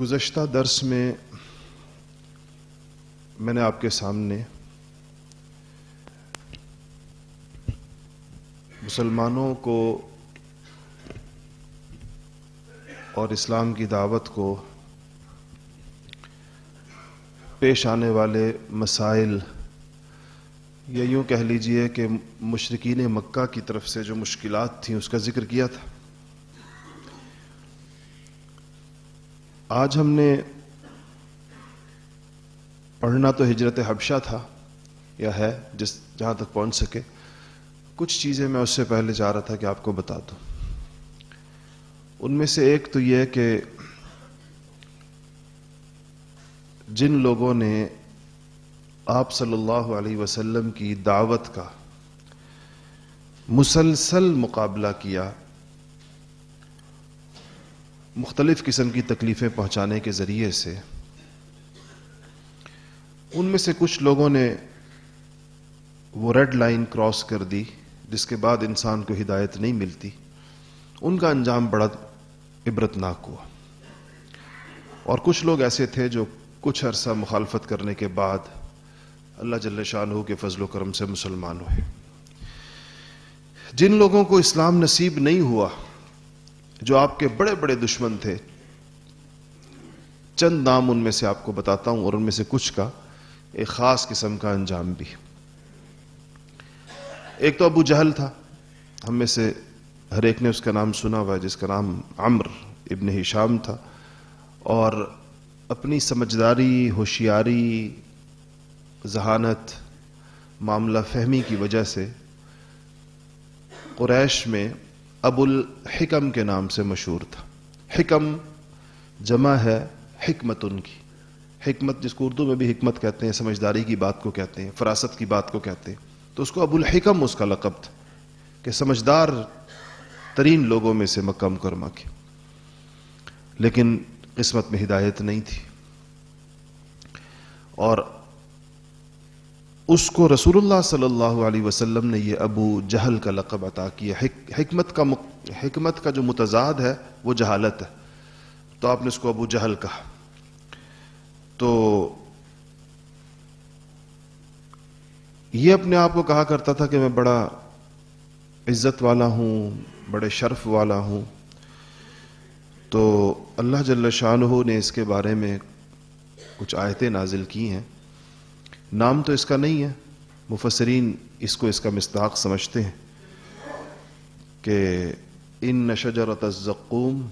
گزشتہ درس میں میں نے آپ کے سامنے مسلمانوں کو اور اسلام کی دعوت کو پیش آنے والے مسائل یا یوں کہہ لیجئے کہ مشرکین مکہ کی طرف سے جو مشکلات تھیں اس کا ذکر کیا تھا۔ آج ہم نے پڑھنا تو ہجرت حبشہ تھا یا ہے، جہاں تک پہنچ سکے کچھ چیزیں میں اس سے پہلے چاہ رہا تھا کہ آپ کو بتا دوں۔ ان میں سے ایک تو یہ کہ جن لوگوں نے آپ صلی اللہ علیہ وسلم کی دعوت کا مسلسل مقابلہ کیا، مختلف قسم کی تکلیفیں پہنچانے کے ذریعے سے، ان میں سے کچھ لوگوں نے وہ ریڈ لائن کراس کر دی جس کے بعد انسان کو ہدایت نہیں ملتی، ان کا انجام بڑا عبرتناک ہوا۔ اور کچھ لوگ ایسے تھے جو کچھ عرصہ مخالفت کرنے کے بعد اللہ جل شانہ کے فضل و کرم سے مسلمان ہوئے۔ جن لوگوں کو اسلام نصیب نہیں ہوا، جو آپ کے بڑے بڑے دشمن تھے، چند نام ان میں سے آپ کو بتاتا ہوں اور ان میں سے کچھ کا ایک خاص قسم کا انجام بھی۔ ایک تو ابو جہل تھا، ہم میں سے ہر ایک نے اس کا نام سنا ہوا ہے، جس کا نام عمرو ابن ہشام تھا، اور اپنی سمجھداری، ہوشیاری، ذہانت، معاملہ فہمی کی وجہ سے قریش میں ابو الحکم کے نام سے مشہور تھا۔ حکم جمع ہے حکمت ان کی، حکمت جس کو اردو میں بھی حکمت کہتے ہیں، سمجھداری کی بات کو کہتے ہیں، فراست کی بات کو کہتے ہیں، تو اس کو ابو الحکم اس کا لقب تھا کہ سمجھدار ترین لوگوں میں سے مکہ مکرمہ کے۔ لیکن قسمت میں ہدایت نہیں تھی، اور اس کو رسول اللہ صلی اللہ علیہ وسلم نے یہ ابو جہل کا لقب عطا کیا۔ حکمت کا جو متضاد ہے وہ جہالت ہے، تو آپ نے اس کو ابو جہل کہا۔ تو یہ اپنے آپ کو کہا کرتا تھا کہ میں بڑا عزت والا ہوں، بڑے شرف والا ہوں۔ تو اللہ جل شانہ نے اس کے بارے میں کچھ آیتیں نازل کی ہیں، نام تو اس کا نہیں ہے، مفسرین اس کو اس کا مصداق سمجھتے ہیں کہ ان شجرۃ الزقوم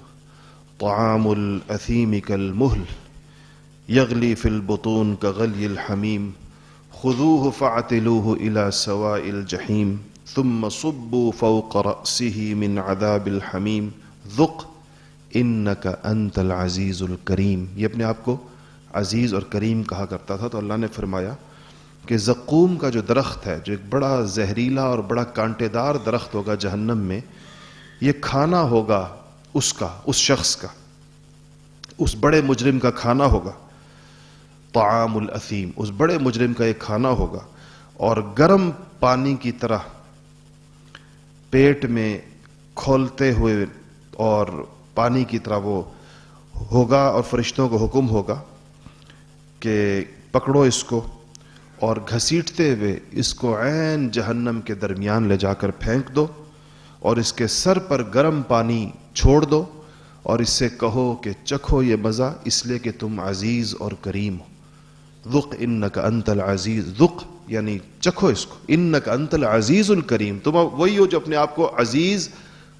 طعام الاثیم کالمہل یغلی فی البطون کغلی الحمیم خذوہ فاعتلوہ الی سواء الجحیم ثم صبوا فوق رأسہ من عذاب الحمیم ذق انک انت العزیز الکریم۔ یہ اپنے آپ کو عزیز اور کریم کہا کرتا تھا۔ تو اللہ نے فرمایا کہ زقوم کا جو درخت ہے، جو ایک بڑا زہریلا اور بڑا کانٹے دار درخت ہوگا جہنم میں، یہ کھانا ہوگا اس شخص کا، اس بڑے مجرم کا کھانا ہوگا۔ طعام الاثیم، اس بڑے مجرم کا ایک کھانا ہوگا، اور گرم پانی کی طرح پیٹ میں کھولتے ہوئے اور پانی کی طرح وہ ہوگا، اور فرشتوں کو حکم ہوگا کہ پکڑو اس کو، اور گھسیٹتے ہوئے اس کو عین جہنم کے درمیان لے جا کر پھینک دو، اور اس کے سر پر گرم پانی چھوڑ دو، اور اس سے کہو کہ چکھو یہ مزہ، اس لیے کہ تم عزیز اور کریم ہو۔ ذق انک انت العزیز، ذق یعنی چکھو اس کو، انک انت العزیز الکریم، تم وہی ہو جو اپنے آپ کو عزیز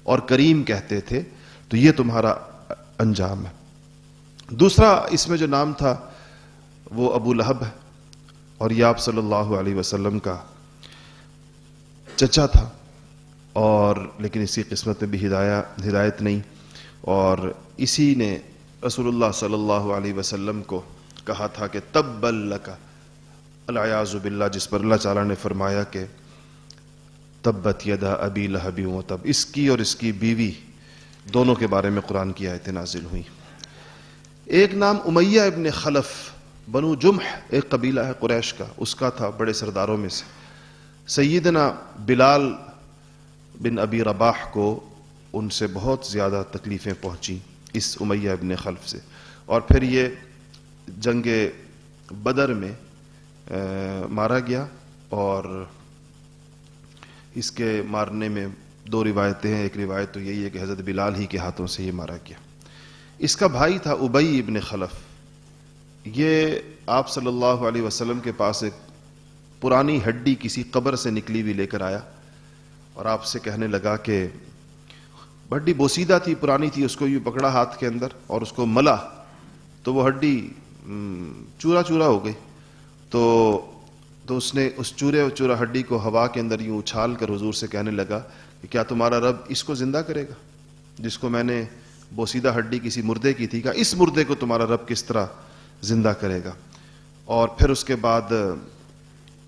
اور کریم کہتے تھے، تو یہ تمہارا انجام ہے۔ دوسرا اس میں جو نام تھا وہ ابو لہب ہے، اور یہ آپ صلی اللہ علیہ وسلم کا چچا تھا، اور لیکن اسی قسمت میں بھی ہدایت نہیں، اور اسی نے رسول اللہ صلی اللہ علیہ وسلم کو کہا تھا کہ تبا لک، العیاذ باللہ، جس پر اللہ تعالیٰ نے فرمایا کہ تبت یدا ابی لہب وتب، اس کی اور اس کی بیوی دونوں کے بارے میں قرآن کی آیتیں نازل ہوئیں۔ ایک نام امیہ ابن خلف، بنو جمح ایک قبیلہ ہے قریش کا، اس کا تھا، بڑے سرداروں میں سے۔ سیدنا بلال بن ابی رباح کو ان سے بہت زیادہ تکلیفیں پہنچیں، اس امیہ ابن خلف سے. اور پھر یہ جنگ بدر میں مارا گیا، اور اس کے مارنے میں دو روایتیں ہیں. ایک روایت تو یہی ہے کہ حضرت بلال ہی کے ہاتھوں سے یہ مارا گیا. اس کا بھائی تھا ابی ابن خلف. یہ آپ صلی اللہ علیہ وسلم کے پاس ایک پرانی ہڈی کسی قبر سے نکلی ہوئی لے کر آیا، اور آپ سے کہنے لگا کہ ہڈی بوسیدہ تھی، پرانی تھی، اس کو یوں پکڑا ہاتھ کے اندر اور اس کو ملا تو وہ ہڈی چورا چورا ہو گئی. تو اس نے اس چورا ہڈی کو ہوا کے اندر یوں اچھال کر حضور سے کہنے لگا کہ کیا تمہارا رب اس کو زندہ کرے گا جس کو میں نے بوسیدہ ہڈی کسی مردے کی تھی، کہ اس مردے کو تمہارا رب کس طرح زندہ کرے گا؟ اور پھر اس کے بعد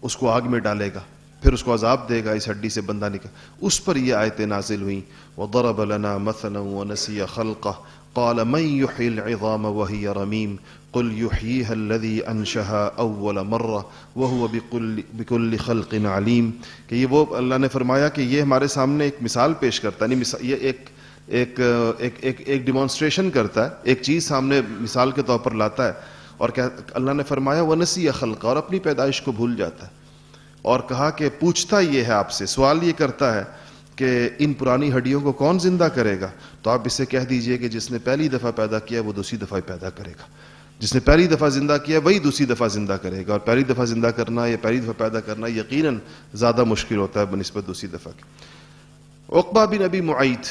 اس کو آگ میں ڈالے گا، پھر اس کو عذاب دے گا، اس ہڈی سے بندہ نکل. اس پر یہ آیتیں نازل ہوئیں وَضَرَبَ لَنَا مَثَلًا وَنَسِيَ خَلْقَهُ قَالَ مَنْ يُحْيِي الْعِظَامَ وَهِيَ رَمِيمٌ قُلْ يُحْيِيهَا الَّذِي أَنشَأَهَا أَوَّلَ مَرَّةٍ وَهُوَ بِكُلِّ خَلْقٍ عَلِيمٌ. کہ یہ وہ اللہ نے فرمایا کہ یہ ہمارے سامنے ایک مثال پیش کرتا ہے، یعنی یہ ایک ڈیمانسٹریشن کرتا ہے، ایک چیز سامنے مثال کے طور پر لاتا ہے. اور اللہ نے فرمایا وَنَسِيَ خَلْقَهُ، اور اپنی پیدائش کو بھول جاتا ہے. اور کہا کہ پوچھتا یہ ہے آپ سے، سوال یہ کرتا ہے کہ ان پرانی ہڈیوں کو کون زندہ کرے گا؟ تو آپ اس سے کہہ دیجئے کہ جس نے پہلی دفعہ پیدا کیا وہ دوسری دفعہ پیدا کرے گا. جس نے پہلی دفعہ زندہ کیا وہی دوسری دفعہ زندہ کرے گا. اور پہلی دفعہ زندہ کرنا یا پہلی دفعہ پیدا کرنا یقیناً زیادہ مشکل ہوتا ہے بنسبت دوسری دفعہ کے. عقبہ بن ابی معیط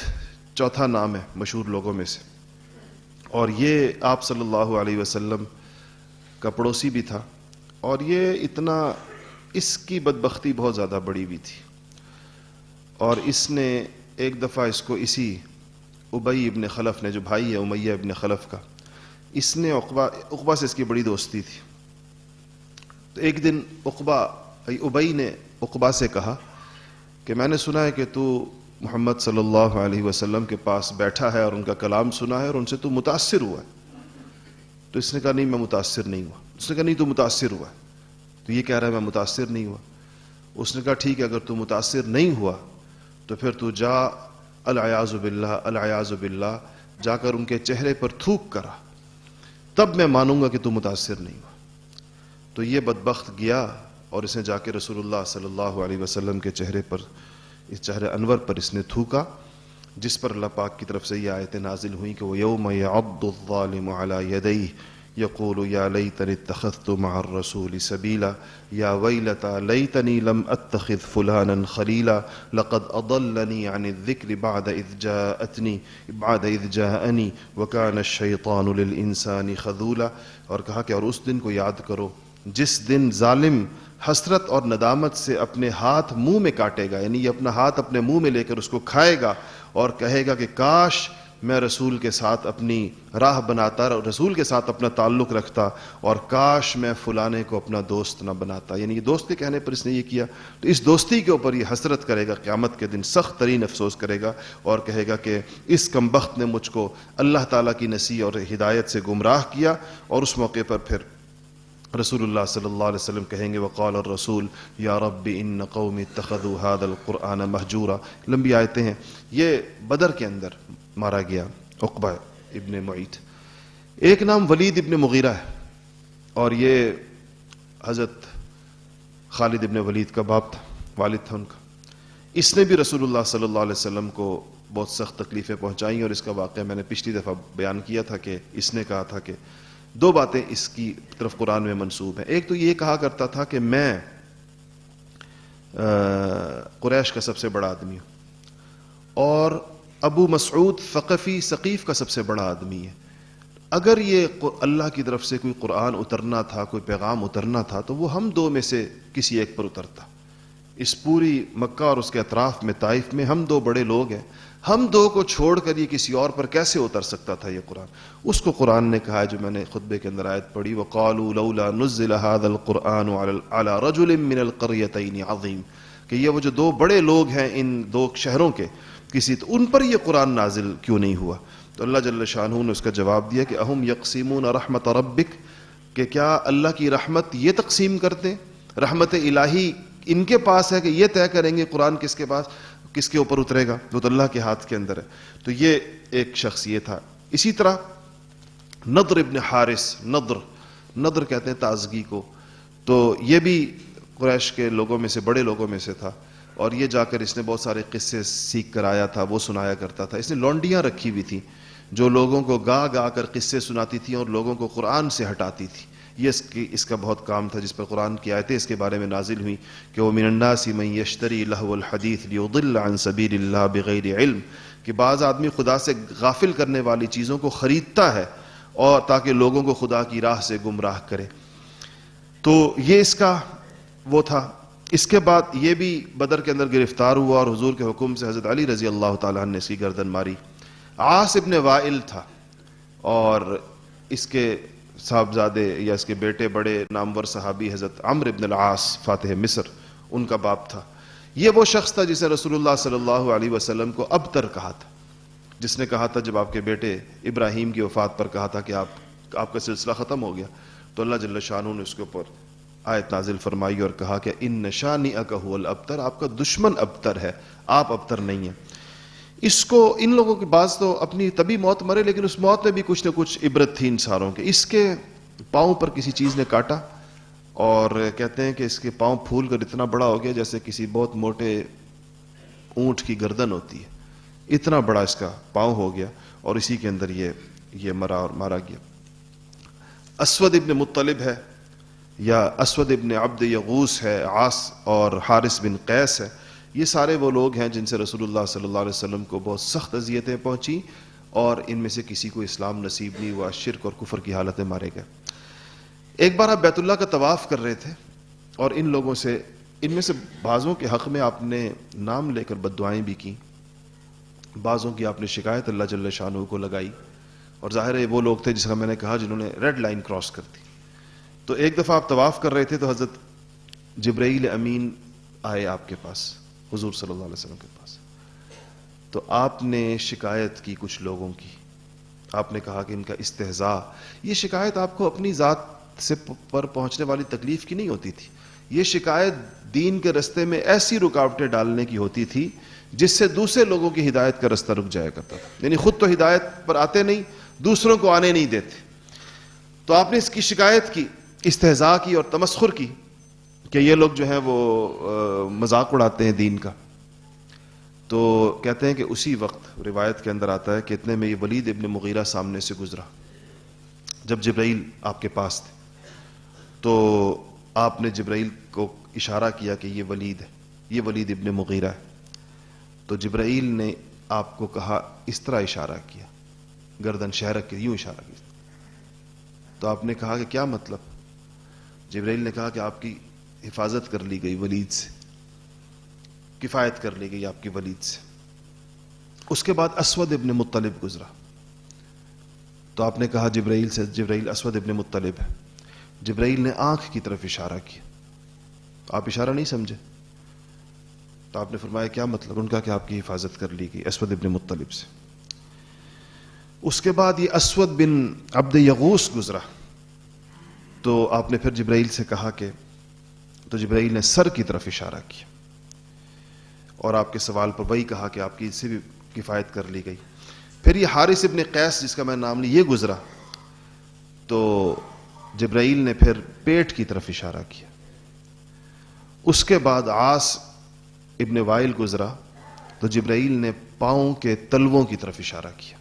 چوتھا نام ہے مشہور لوگوں میں سے، اور یہ آپ صلی اللہ علیہ وسلم کا پڑوسی بھی تھا. اور یہ اتنا، اس کی بدبختی بہت زیادہ بڑی ہوئی تھی، اور اس نے ایک دفعہ اس کو اسی ابی ابن خلف نے، جو بھائی ہے امیہ ابن خلف کا، اس نے عقبہ سے اس کی بڑی دوستی تھی. تو ایک دن ابی نے عقبہ سے کہا کہ میں نے سنا ہے کہ تو محمد صلی اللہ علیہ وسلم کے پاس بیٹھا ہے اور ان کا کلام سنا ہے اور ان سے تو متاثر ہوا ہے. تو اس نے کہا نہیں میں متاثر نہیں ہوا. اس نے کہا نہیں تو متاثر ہوا ہے. تو یہ کہہ رہا ہے میں متاثر نہیں ہوا. اس نے کہا ٹھیک ہے، اگر تو متاثر نہیں ہوا تو پھر تو جا العیاذ باللہ العیاذ باللہ جا کر ان کے چہرے پر تھوک کرا، تب میں مانوں گا کہ تو متاثر نہیں ہوا. تو یہ بدبخت گیا اور اس نے جا کے رسول اللہ صلی اللہ علیہ وسلم کے چہرے پر، اس چہرے انور پر اس نے تھوکا، جس پر اللہ پاک کی طرف سے یہ آیتیں نازل ہوئیں کہ وَيَوْمَ يَعَضُّ الظَّالِمُ عَلَى يَدَيْهِ يَقُولُ يَا لَيْتَنِي اتَّخَذْتُ مَعَ الرَّسُولِ سَبِيلًا يَا وَيْلَتَى لَيْتَنِي لَمْ أَتَّخِذْ فُلَانًا خَلِيلًا لَقَدْ أَضَلَّنِي عَنِ الذِّكْرِ بَعْدَ إِذْ جَاءَنِي وَكَانَ الشَّيْطَانُ لِلْإِنسَانِ خَذُولًا. اور کہا کہ اور اس دن کو یاد کرو جس دن ظالم حسرت اور ندامت سے اپنے ہاتھ منہ میں کاٹے گا، یعنی یہ اپنا ہاتھ اپنے منہ میں لے کر اس کو کھائے گا اور کہے گا کہ کاش میں رسول کے ساتھ اپنی راہ بناتا، رسول کے ساتھ اپنا تعلق رکھتا، اور کاش میں فلانے کو اپنا دوست نہ بناتا. یعنی یہ دوست کے کہنے پر اس نے یہ کیا. تو اس دوستی کے اوپر یہ حسرت کرے گا، قیامت کے دن سخت ترین افسوس کرے گا اور کہے گا کہ اس کمبخت نے مجھ کو اللہ تعالیٰ کی نصیحت اور ہدایت سے گمراہ کیا. اور اس موقع پر پھر رسول اللہ صلی اللہ علیہ وسلم کہیں گے وقال الرسول یا رب ان قومی اتخذوا هذا القرآن مہجورا. لمبی آیتیں ہیں. یہ بدر کے اندر مارا گیا عقبہ ابن معیط. ایک نام ولید ابن مغیرہ ہے، اور یہ حضرت خالد ابن ولید کا باپ تھا، والد تھا ان کا. اس نے بھی رسول اللہ صلی اللہ علیہ وسلم کو بہت سخت تکلیفیں پہنچائیں، اور اس کا واقعہ میں نے پچھلی دفعہ بیان کیا تھا کہ اس نے کہا تھا کہ دو باتیں اس کی طرف قرآن میں منسوب ہیں. ایک تو یہ کہا کرتا تھا کہ میں قریش کا سب سے بڑا آدمی ہوں، اور ابو مسعود ثقفی ثقیف کا سب سے بڑا آدمی ہے. اگر یہ اللہ کی طرف سے کوئی قرآن اترنا تھا، کوئی پیغام اترنا تھا، تو وہ ہم دو میں سے کسی ایک پر اترتا. اس پوری مکہ اور اس کے اطراف میں طائف میں ہم دو بڑے لوگ ہیں، ہم دو کو چھوڑ کر یہ کسی اور پر کیسے اتر سکتا تھا یہ قرآن. اس کو قرآن نے کہا ہے جو میں نے خطبے کے اندر آیت پڑھی وَقَالُوا لَوْلَا نُزِّلَ هَذَا الْقُرْآنُ عَلَى رَجُلٍ مِّنَ الْقَرْيَتَيْنِ عَظِيمٍ. کہ یہ وہ جو دو بڑے لوگ ہیں ان دو شہروں کے، کسی تو ان پر یہ قرآن نازل کیوں نہیں ہوا. تو اللہ جل شانہ نے اس کا جواب دیا کہ اہم یقسمون رحمت ربک، کہ کیا اللہ کی رحمت یہ تقسیم کرتے ہیں؟ رحمت الہی ان کے پاس ہے کہ یہ طے کریں گے قرآن کس کے اوپر اترے گا، وہ تو اللہ کے ہاتھ کے اندر ہے. تو یہ ایک شخص یہ تھا. اسی طرح نضر ابن حارث، نضر کہتے ہیں تازگی کو، تو یہ بھی قریش کے لوگوں میں سے، بڑے لوگوں میں سے تھا، اور یہ جا کر اس نے بہت سارے قصے سیکھ کر آیا تھا، وہ سنایا کرتا تھا۔ اس نے لونڈیاں رکھی ہوئی تھیں جو لوگوں کو گا کر قصے سناتی تھیں اور لوگوں کو قرآن سے ہٹاتی تھی۔ یہ اس کا بہت کام تھا، جس پر قرآن کی آیتیں اس کے بارے میں نازل ہوئیں کہ وَمِنَ النَّاسِ مَن يَشْتَرِي لَهْوَ الْحَدِيثِ لِيُضِلَّ عَن سَبِيلِ اللَّهِ بِغَيْرِ علم، کہ بعض آدمی خدا سے غافل کرنے والی چیزوں کو خریدتا ہے اور تاکہ لوگوں کو خدا کی راہ سے گمراہ کرے۔ تو یہ اس کا وہ تھا۔ اس کے بعد یہ بھی بدر کے اندر گرفتار ہوا اور حضور کے حکم سے حضرت علی رضی اللہ تعالیٰ عنہ نے اس کی گردن ماری۔ عاص ابن وائل تھا، اور اس کے صاحبزادے یا اس کے بیٹے بڑے نامور صحابی حضرت عمرو ابن العاص فاتح مصر، ان کا باپ تھا۔ یہ وہ شخص تھا جسے رسول اللہ صلی اللہ علیہ وسلم کو ابتر کہا تھا، جس نے کہا تھا جب آپ کے بیٹے ابراہیم کی وفات پر کہا تھا کہ آپ کا سلسلہ ختم ہو گیا، تو اللہ جل شانہ نے اس کے اوپر آیت نازل فرمائی اور کہا کہ ان شانئک هو الابتر، آپ کا دشمن ابتر ہے، آپ ابتر نہیں ہیں۔ اس کو ان لوگوں کے بعض تو اپنی طبی موت مرے، لیکن اس موت میں بھی کچھ نہ کچھ عبرت تھی ان ساروں کے۔ اس کے پاؤں پر کسی چیز نے کاٹا، اور کہتے ہیں کہ اس کے پاؤں پھول کر اتنا بڑا ہو گیا جیسے کسی بہت موٹے اونٹ کی گردن ہوتی ہے، اتنا بڑا اس کا پاؤں ہو گیا، اور اسی کے اندر یہ مرا اور مارا گیا۔ اسود ابن مطلب ہے، یا اسود ابن عبد یغوس ہے، عاص اور حارث بن قیس ہے، یہ سارے وہ لوگ ہیں جن سے رسول اللہ صلی اللہ علیہ وسلم کو بہت سخت اذیتیں پہنچی، اور ان میں سے کسی کو اسلام نصیب نہیں ہوا، شرک اور کفر کی حالت میں مارے گئے۔ ایک بار آپ بیت اللہ کا طواف کر رہے تھے، اور ان لوگوں سے، ان میں سے بعضوں کے حق میں آپ نے نام لے کر بد دعائیں بھی کی، بعضوں کی آپ نے شکایت اللہ جل شانہ کو لگائی، اور ظاہر ہے وہ لوگ تھے جس کا میں نے کہا جنہوں نے ریڈ لائن کراس کر دی۔ تو ایک دفعہ آپ طواف کر رہے تھے تو حضرت جبرائیل امین آئے آپ کے پاس، حضور صلی اللہ علیہ وسلم کے پاس، تو آپ نے شکایت کی کچھ لوگوں کی، آپ نے کہا کہ ان کا استہزاء، یہ شکایت آپ کو اپنی ذات سے پر پہنچنے والی تکلیف کی نہیں ہوتی تھی، یہ شکایت دین کے رستے میں ایسی رکاوٹیں ڈالنے کی ہوتی تھی جس سے دوسرے لوگوں کی ہدایت کا رستہ رک جایا کرتا تھا، یعنی خود تو ہدایت پر آتے نہیں، دوسروں کو آنے نہیں دیتے۔ تو آپ نے اس کی شکایت کی، استہزاء کی اور تمسخر کی کہ یہ لوگ جو ہیں وہ مذاق اڑاتے ہیں دین کا۔ تو کہتے ہیں کہ اسی وقت روایت کے اندر آتا ہے کہ اتنے میں یہ ولید ابن مغیرہ سامنے سے گزرا، جب جبرائیل آپ کے پاس تھے، تو آپ نے جبرائیل کو اشارہ کیا کہ یہ ولید ہے، یہ ولید ابن مغیرہ ہے۔ تو جبرائیل نے آپ کو کہا، اس طرح اشارہ کیا، گردن شہرک کے یوں اشارہ کیا۔ تو آپ نے کہا کہ کیا مطلب؟ جبرائیل نے کہا کہ آپ کی حفاظت کر لی گئی ولید سے، کفایت کر لی گئی آپ کی ولید سے۔ اس کے بعد اسود ابن مطلب گزرا، تو آپ نے کہا جبرائیل سے، جبرائیل اسود ابن مطلب ہے۔ جبرائیل نے آنکھ کی طرف اشارہ کیا، آپ اشارہ نہیں سمجھے، تو آپ نے فرمایا کیا مطلب؟ ان کا کہ آپ کی حفاظت کر لی گئی اسود ابن مطلب سے۔ اس کے بعد یہ اسود بن عبد یغوس گزرا، تو آپ نے پھر جبرائیل سے کہا کہ، تو جبرائیل نے سر کی طرف اشارہ کیا، اور آپ کے سوال پر وہی کہا کہ آپ کی اس سے بھی کفایت کر لی گئی۔ پھر یہ حارث ابن قیس جس کا میں نام لی، یہ گزرا، تو جبرائیل نے پھر پیٹ کی طرف اشارہ کیا۔ اس کے بعد عاص ابن وائل گزرا، تو جبرائیل نے پاؤں کے تلووں کی طرف اشارہ کیا۔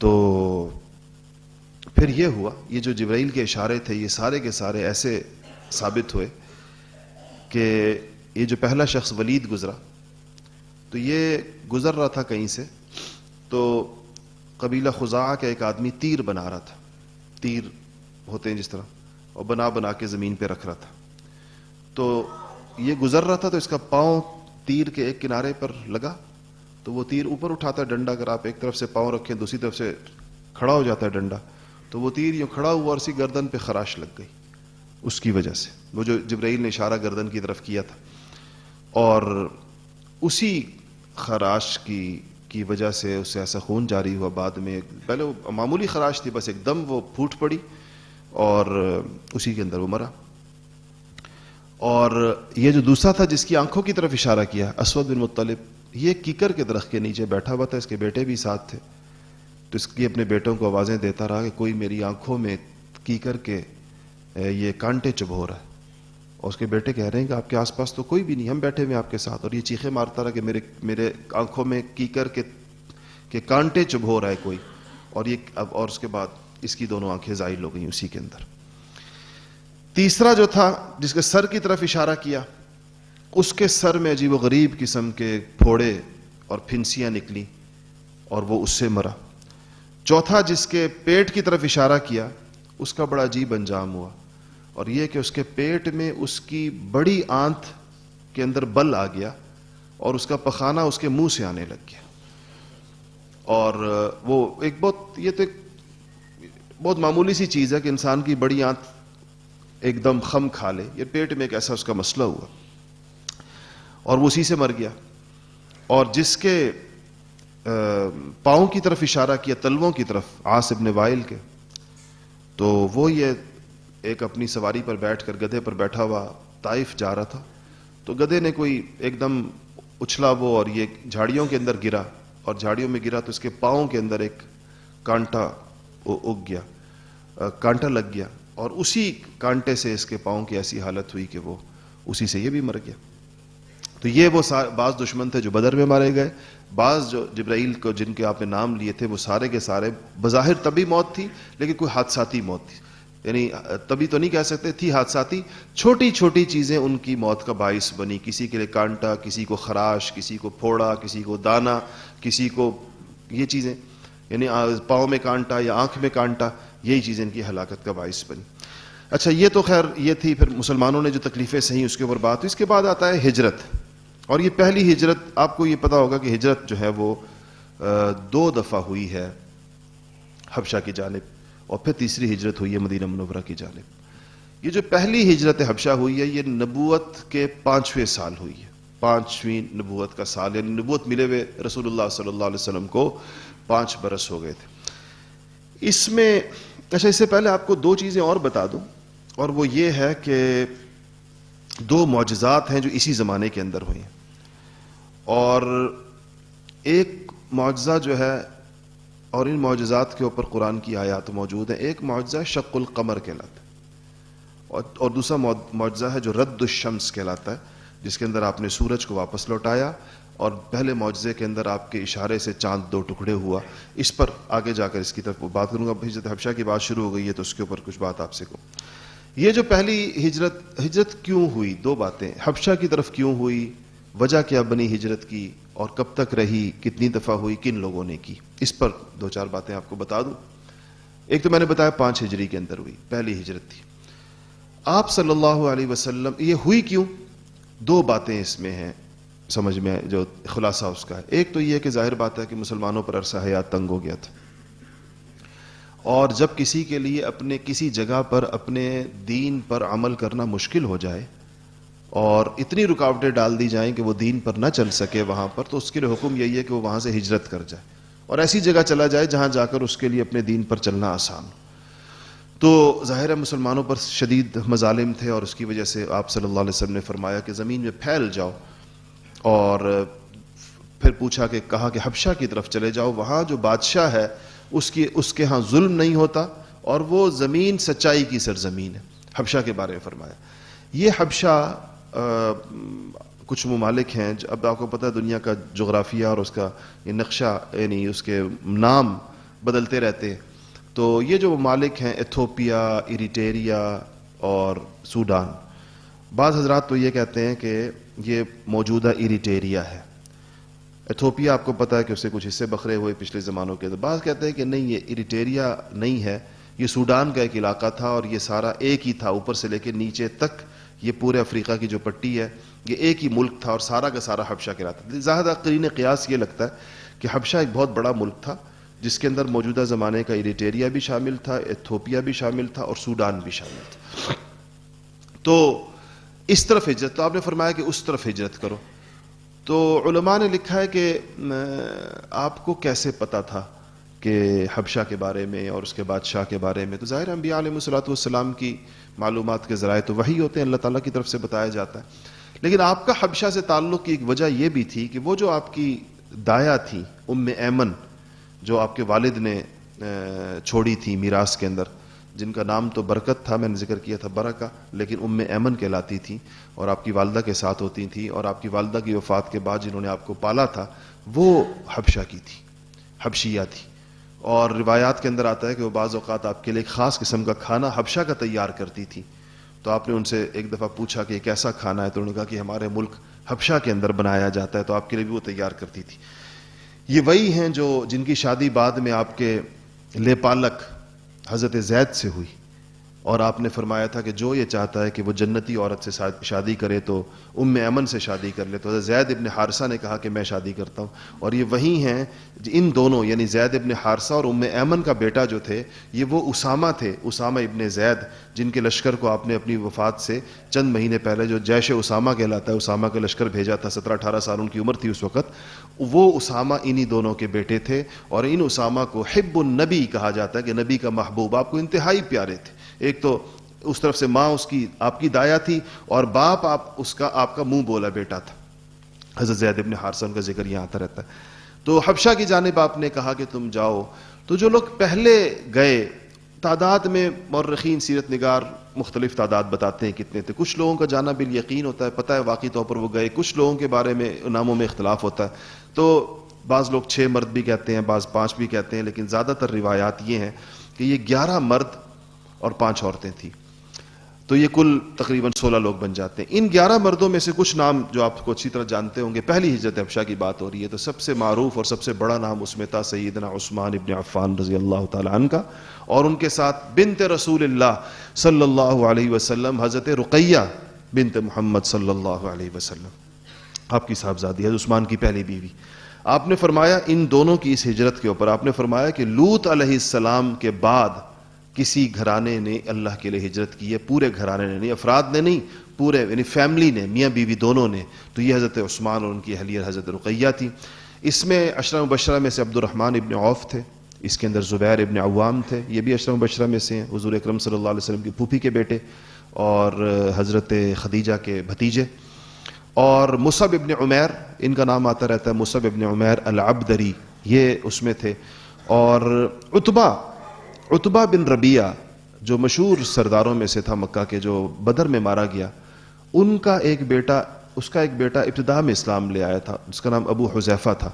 تو پھر یہ ہوا، یہ جو جبرائیل کے اشارے تھے یہ سارے کے سارے ایسے ثابت ہوئے کہ یہ جو پہلا شخص ولید گزرا، تو یہ گزر رہا تھا کہیں سے، تو قبیلہ خزاعہ کا ایک آدمی تیر بنا رہا تھا، تیر ہوتے ہیں جس طرح، اور بنا کے زمین پہ رکھ رہا تھا۔ تو یہ گزر رہا تھا، تو اس کا پاؤں تیر کے ایک کنارے پر لگا، تو وہ تیر اوپر اٹھاتا ہے ڈنڈا، اگر آپ ایک طرف سے پاؤں رکھیں دوسری طرف سے کھڑا ہو جاتا ہے ڈنڈا، تو وہ تیر یوں کھڑا ہوا اور اسی گردن پہ خراش لگ گئی اس کی وجہ سے، وہ جو جبرائیل نے اشارہ گردن کی طرف کیا تھا، اور اسی خراش کی وجہ سے اس سے ایسا خون جاری ہوا۔ بعد میں پہلے وہ معمولی خراش تھی، بس ایک دم وہ پھوٹ پڑی اور اسی کے اندر وہ مرا۔ اور یہ جو دوسرا تھا جس کی آنکھوں کی طرف اشارہ کیا، اسود بن مطلب، یہ کیکر کے درخت کے نیچے بیٹھا ہوا تھا، اس کے بیٹے بھی ساتھ تھے، تو اس کی اپنے بیٹوں کو آوازیں دیتا رہا کہ کوئی میری آنکھوں میں کی کر کے یہ کانٹے چبھو رہا ہے، اور اس کے بیٹے کہہ رہے ہیں کہ آپ کے آس پاس تو کوئی بھی نہیں، ہم بیٹھے ہوئے آپ کے ساتھ، اور یہ چیخے مارتا رہا کہ میرے آنکھوں میں کی کر کے کہ کانٹے چبھو رہا ہے کوئی، اور اس کے بعد اس کی دونوں آنکھیں زائل ہو گئیں اسی کے اندر۔ تیسرا جو تھا جس کے سر کی طرف اشارہ کیا، اس کے سر میں عجیب و غریب قسم کے پھوڑے اور پھنسیاں نکلی اور وہ اس سے مرا۔ چوتھا جس کے پیٹ کی طرف اشارہ کیا، اس کا بڑا عجیب انجام ہوا، اور یہ کہ اس کے پیٹ میں اس کی بڑی آنت کے اندر بل آ گیا اور اس کا پخانہ اس کے منہ سے آنے لگ گیا، اور وہ یہ تو ایک بہت معمولی سی چیز ہے کہ انسان کی بڑی آنت ایک دم خم کھا لے، یہ پیٹ میں ایک ایسا اس کا مسئلہ ہوا اور وہ اسی سے مر گیا۔ اور جس کے پاؤں کی طرف اشارہ کیا، تلووں کی طرف، عاص ابن وائل کے، تو وہ یہ ایک اپنی سواری پر بیٹھ کر گدھے پر بیٹھا ہوا طائف جا رہا تھا، تو گدھے نے کوئی ایک دم اچھلا وہ اور یہ جھاڑیوں کے اندر گرا، اور جھاڑیوں میں گرا تو اس کے پاؤں کے اندر ایک کانٹا اگ گیا، کانٹا لگ گیا، اور اسی کانٹے سے اس کے پاؤں کی ایسی حالت ہوئی کہ وہ اسی سے یہ بھی مر گیا۔ تو یہ وہ بعض دشمن تھے جو بدر میں مارے گئے، بعض جو جبرائیل کو جن کے آپ نے نام لیے تھے وہ سارے کے سارے بظاہر طبی موت تھی لیکن کوئی حادثاتی موت تھی، یعنی طبی تو نہیں کہہ سکتے، تھی حادثاتی، چھوٹی چھوٹی چیزیں ان کی موت کا باعث بنی، کسی کے لیے کانٹا، کسی کو خراش، کسی کو پھوڑا، کسی کو دانا، کسی کو یہ چیزیں، یعنی پاؤں میں کانٹا یا آنکھ میں کانٹا، یہی چیزیں ان کی ہلاکت کا باعث بنی۔ اچھا، یہ تو خیر یہ تھی پھر مسلمانوں نے جو تکلیفیں سہیں اس کے اوپر بات ہوئی۔ اس کے بعد آتا ہے ہجرت، اور یہ پہلی ہجرت، آپ کو یہ پتا ہوگا کہ ہجرت جو ہے وہ 2 دفعہ ہوئی ہے حبشہ کی جانب، اور پھر تیسری ہجرت ہوئی ہے مدینہ منورہ کی جانب۔ یہ جو پہلی ہجرت حبشہ ہوئی ہے یہ نبوت کے 5ویں سال ہوئی ہے، 5ویں نبوت کا سال، یعنی نبوت ملے ہوئے رسول اللہ صلی اللہ علیہ وسلم کو 5 برس ہو گئے تھے اس میں۔ اچھا، اس سے پہلے آپ کو 2 چیزیں اور بتا دوں، اور وہ یہ ہے کہ 2 معجزات ہیں جو اسی زمانے کے اندر ہوئی ہیں، اور ایک معجزہ جو ہے، اور ان معجزات کے اوپر قرآن کی آیات موجود ہیں، ایک معجزہ شق القمر کہلاتا ہے، اور دوسرا معجزہ ہے جو رد الشمس کہلاتا ہے، جس کے اندر آپ نے سورج کو واپس لوٹایا، اور پہلے معجزے کے اندر آپ کے اشارے سے چاند 2 ٹکڑے ہوا۔ اس پر آگے جا کر اس کی طرف بات کروں گا۔ ہجرت حبشہ کی بات شروع ہو گئی ہے تو اس کے اوپر کچھ بات آپ سے کہوں۔ یہ جو پہلی ہجرت کیوں ہوئی، 2 باتیں، حبشہ کی طرف کیوں ہوئی، وجہ کیا بنی ہجرت کی، اور کب تک رہی، کتنی دفعہ ہوئی، کن لوگوں نے کی، اس پر 2-4 باتیں آپ کو بتا دوں۔ ایک تو میں نے بتایا 5 ہجری کے اندر ہوئی، پہلی ہجرت تھی۔ آپ صلی اللہ علیہ وسلم، یہ ہوئی کیوں، 2 باتیں اس میں ہیں سمجھ میں، جو خلاصہ اس کا ہے۔ ایک تو یہ کہ ظاہر بات ہے کہ مسلمانوں پر عرصہ حیات تنگ ہو گیا تھا، اور جب کسی کے لیے اپنے کسی جگہ پر اپنے دین پر عمل کرنا مشکل ہو جائے اور اتنی رکاوٹیں ڈال دی جائیں کہ وہ دین پر نہ چل سکے وہاں پر، تو اس کے لیے حکم یہی ہے کہ وہ وہاں سے ہجرت کر جائے اور ایسی جگہ چلا جائے جہاں جا کر اس کے لیے اپنے دین پر چلنا آسان ہو۔ تو ظاہر ہے مسلمانوں پر شدید مظالم تھے، اور اس کی وجہ سے آپ صلی اللہ علیہ وسلم نے فرمایا کہ زمین میں پھیل جاؤ، اور پھر پوچھا کہ کہا کہ حبشہ کی طرف چلے جاؤ، وہاں جو بادشاہ ہے اس کے ہاں ظلم نہیں ہوتا، اور وہ زمین سچائی کی سرزمین ہے۔ حبشہ کے بارے میں فرمایا۔ یہ حبشہ کچھ ممالک ہیں، اب آپ کو پتہ ہے دنیا کا جغرافیہ اور اس کا یہ نقشہ، یعنی اس کے نام بدلتے رہتے ہیں، تو یہ جو ممالک ہیں ایتھوپیا، ایریٹریا اور سوڈان، بعض حضرات تو یہ کہتے ہیں کہ یہ موجودہ ایریٹریا ہے۔ ایتھوپیا آپ کو پتہ ہے کہ اس سے کچھ حصے بکھرے ہوئے پچھلے زمانوں کے، بعض کہتے ہیں کہ نہیں، یہ ایریٹریا نہیں ہے، یہ سوڈان کا ایک علاقہ تھا، اور یہ سارا ایک ہی تھا، اوپر سے لے کے نیچے تک یہ پورے افریقہ کی جو پٹی ہے یہ ایک ہی ملک تھا، اور سارا کا سارا حبشہ کہلاتا تھا۔ زیادہ قرین قیاس یہ لگتا ہے کہ حبشہ ایک بہت بڑا ملک تھا، جس کے اندر موجودہ زمانے کا ایریٹریا بھی شامل تھا، ایتھوپیا بھی شامل تھا، اور سوڈان بھی شامل تھا۔ تو اس طرف ہجرت، تو آپ نے فرمایا کہ اس طرف ہجرت کرو۔ تو علماء نے لکھا ہے کہ آپ کو کیسے پتا تھا کہ حبشہ کے بارے میں اور اس کے بادشاہ کے بارے میں؟ تو ظاہر انبیاء علیہ الصلوۃ والسلام کی معلومات کے ذرائع تو وہی ہوتے ہیں، اللہ تعالیٰ کی طرف سے بتایا جاتا ہے۔ لیکن آپ کا حبشہ سے تعلق کی ایک وجہ یہ بھی تھی کہ وہ جو آپ کی دایا تھی ام ایمن، جو آپ کے والد نے چھوڑی تھی میراث کے اندر، جن کا نام تو برکت تھا، میں نے ذکر کیا تھا برکہ، لیکن ام ایمن کہلاتی تھی اور آپ کی والدہ کے ساتھ ہوتی تھیں، اور آپ کی والدہ کی وفات کے بعد جنہوں نے آپ کو پالا تھا وہ حبشہ کی تھی، حبشیہ تھی. اور روایات کے اندر آتا ہے کہ وہ بعض اوقات آپ کے لیے ایک خاص قسم کا کھانا حبشہ کا تیار کرتی تھی. تو آپ نے ان سے ایک دفعہ پوچھا کہ یہ کیسا کھانا ہے، تو انہوں نے کہا کہ ہمارے ملک حبشہ کے اندر بنایا جاتا ہے، تو آپ کے لیے بھی وہ تیار کرتی تھی. یہ وہی ہیں جن کی شادی بعد میں آپ کے لے پالک حضرت زید سے ہوئی، اور آپ نے فرمایا تھا کہ جو یہ چاہتا ہے کہ وہ جنتی عورت سے شادی کرے تو ام ایمن سے شادی کر لے. تو حضرت زید ابن حارثہ نے کہا کہ میں شادی کرتا ہوں. اور یہ وہی ہیں ان دونوں، یعنی زید ابن حارثہ اور ام ایمن کا بیٹا جو تھے، یہ وہ اسامہ تھے، اسامہ ابن زید، جن کے لشکر کو آپ نے اپنی وفات سے چند مہینے پہلے جو جیش اسامہ کہلاتا ہے، اسامہ کا لشکر بھیجا تھا. 17-18 سال ان کی عمر تھی اس وقت. وہ اسامہ انہی دونوں کے بیٹے تھے، اور ان اسامہ کو حب النبی کہا جاتا ہے کہ نبی کا محبوب، آپ کو انتہائی پیارے تھے. ایک تو اس طرف سے ماں اس کی آپ کی دایا تھی، اور باپ آپ کا منہ بولا بیٹا تھا. حضرت زید ابن حارثہ ان کا ذکر یہاں آتا رہتا ہے. تو حبشہ کی جانب آپ نے کہا کہ تم جاؤ. تو جو لوگ پہلے گئے، تعداد میں مورخین سیرت نگار مختلف تعداد بتاتے ہیں کتنے تھے. کچھ لوگوں کا جانا بالیقین ہوتا ہے، پتہ ہے واقعی طور پر وہ گئے. کچھ لوگوں کے بارے میں ناموں میں اختلاف ہوتا ہے. تو بعض لوگ 6 مرد بھی کہتے ہیں، بعض 5 بھی کہتے ہیں، لیکن زیادہ تر روایات یہ ہیں کہ یہ 11 مرد اور 5 عورتیں تھیں. تو یہ کل تقریباً 16 لوگ بن جاتے ہیں. ان 11 مردوں میں سے کچھ نام جو آپ کو اچھی طرح جانتے ہوں گے. پہلی ہجرت حبشہ کی بات ہو رہی ہے تو سب سے معروف اور سب سے بڑا نام اس میں تھا سیدنا عثمان ابن عفان رضی اللہ تعالی عنہ کا، اور ان کے ساتھ بنت رسول اللہ صلی اللہ علیہ وسلم حضرت رقیہ بنت محمد صلی اللہ علیہ وسلم، آپ کی صاحبزادی حضرت عثمان کی پہلی بیوی. آپ نے فرمایا ان دونوں کی اس ہجرت کے اوپر آپ نے فرمایا کہ لوط علیہ السلام کے بعد کسی گھرانے نے اللہ کے لیے ہجرت کی ہے، پورے گھرانے نے نہیں، افراد نے نہیں، پورے یعنی فیملی نے، میاں بیوی دونوں نے. تو یہ حضرت عثمان اور ان کی اہلیہ حضرت رقیہ تھی. اس میں عشرہ مبشرہ میں سے عبد الرحمن ابن عوف تھے، اس کے اندر زبیر ابن عوام تھے، یہ بھی عشرہ مبشرہ میں سے ہیں، حضور اکرم صلی اللہ علیہ وسلم کی پھوپھی کے بیٹے اور حضرت خدیجہ کے بھتیجے. اور مصعب ابن عمیر، ان کا نام آتا رہتا ہے، مصعب ابن عمیر العبدری، یہ اس میں تھے. اور عتبہ بن ربیعہ جو مشہور سرداروں میں سے تھا مکہ کے، جو بدر میں مارا گیا، اس کا ایک بیٹا ابتداء میں اسلام لے آیا تھا، اس کا نام ابو حذیفہ تھا.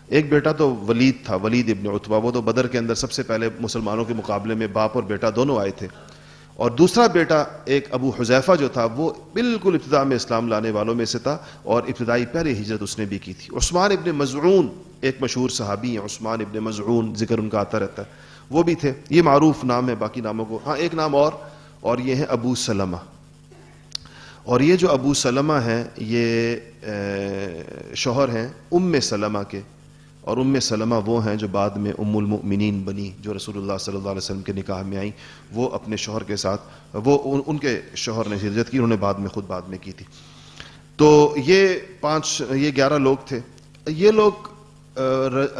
ایک بیٹا تو ولید تھا، ولید ابن عتبہ، وہ تو بدر کے اندر سب سے پہلے مسلمانوں کے مقابلے میں باپ اور بیٹا دونوں آئے تھے. اور دوسرا بیٹا ایک ابو حذیفہ جو تھا وہ بالکل ابتداء میں اسلام لانے والوں میں سے تھا، اور ابتدائی پہلی ہجرت اس نے بھی کی تھی. عثمان ابن مظعون ایک مشہور صحابی ہیں، عثمان ابن مظعون، ذکر ان کا آتا رہتا ہے، وہ بھی تھے. یہ معروف نام ہے، باقی ناموں کو ایک نام اور یہ ہے ابو سلمہ. اور یہ جو ابو سلمہ ہیں یہ شوہر ہیں ام سلمہ کے، اور ام سلمہ وہ ہیں جو بعد میں ام المؤمنین بنی، جو رسول اللہ صلی اللہ علیہ وسلم کے نکاح میں آئیں. وہ اپنے شوہر کے ساتھ، وہ ان کے شوہر نے ہجرت کی، انہوں نے خود بعد میں کی تھی. تو یہ 11 لوگ تھے. یہ لوگ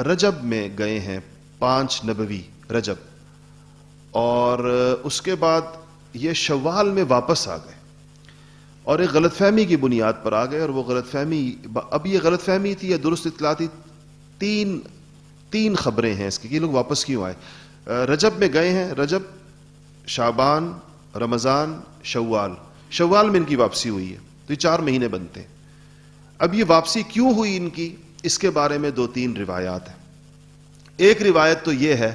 رجب میں گئے ہیں، 5 نبوی رجب، اور اس کے بعد یہ شوال میں واپس آ گئے، اور ایک غلط فہمی کی بنیاد پر آ گئے. اور وہ غلط فہمی، اب یہ غلط فہمی تھی یا درست اطلاع تھی، تین خبریں ہیں اس کی کہ یہ لوگ واپس کیوں آئے. رجب میں گئے ہیں، رجب، شعبان، رمضان، شوال میں ان کی واپسی ہوئی ہے. تو یہ 4 مہینے بنتے ہیں. اب یہ واپسی کیوں ہوئی ان کی، اس کے بارے میں 2-3 روایات ہیں. ایک روایت تو یہ ہے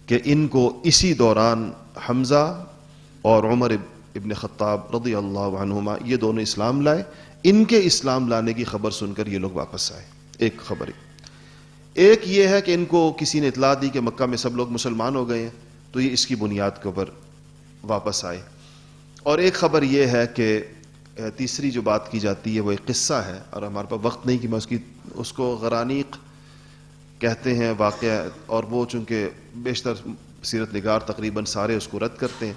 کہ ان کو اسی دوران حمزہ اور عمر ابن خطاب رضی اللہ عنہما یہ دونوں اسلام لائے. ان کے اسلام لانے کی خبر سن کر یہ لوگ واپس آئے. ایک خبر. ایک یہ ہے کہ ان کو کسی نے اطلاع دی کہ مکہ میں سب لوگ مسلمان ہو گئے ہیں، تو یہ اس کی بنیاد کے اوپر واپس آئے. اور ایک خبر یہ ہے کہ تیسری جو بات کی جاتی ہے وہ ایک قصہ ہے، اور ہمارے پاس وقت نہیں کہ میں اس کو غرانیق کہتے ہیں واقعہ، اور وہ چونکہ بیشتر سیرت نگار تقریباً سارے اس کو رد کرتے ہیں،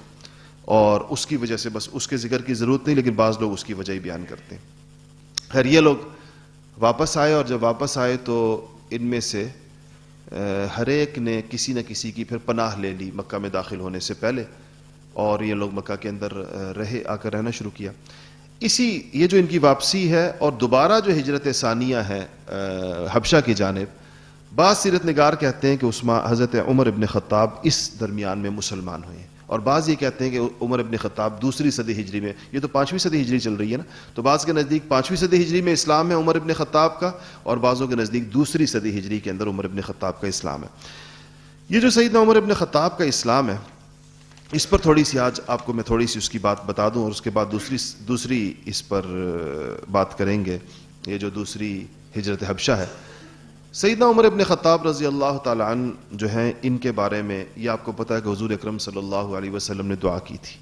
اور اس کی وجہ سے بس اس کے ذکر کی ضرورت نہیں، لیکن بعض لوگ اس کی وجہ ہی بیان کرتے ہیں. خیر، یہ لوگ واپس آئے، اور جب واپس آئے تو ان میں سے ہر ایک نے کسی نہ کسی کی پھر پناہ لے لی مکہ میں داخل ہونے سے پہلے، اور یہ لوگ مکہ کے اندر آ کر رہنا شروع کیا. یہ جو ان کی واپسی ہے، اور دوبارہ جو ہجرت ثانیہ ہے حبشہ کی جانب، بعض سیرت نگار کہتے ہیں کہ حضرت عمر ابن خطاب اس درمیان میں مسلمان ہوئے ہیں، اور بعض یہ کہتے ہیں کہ عمر ابن خطاب دوسری صدی ہجری میں، یہ تو 5ویں صدی ہجری چل رہی ہے نا، تو بعض کے نزدیک 5ویں صدی ہجری میں اسلام ہے عمر ابن خطاب کا، اور بعضوں کے نزدیک دوسری صدی ہجری کے اندر عمر ابن خطاب کا اسلام ہے۔ یہ جو سیدنا عمر ابن خطاب کا اسلام ہے، اس پر تھوڑی سی آج آپ کو میں تھوڑی سی اس کی بات بتا دوں، اور اس کے بعد دوسری اس پر بات کریں گے۔ یہ جو دوسری ہجرت حبشہ ہے، سیدنا عمر ابن خطاب رضی اللہ تعالی عنہ جو ہیں، ان کے بارے میں یہ آپ کو پتہ ہے کہ حضور اکرم صلی اللہ علیہ وسلم نے دعا کی تھی۔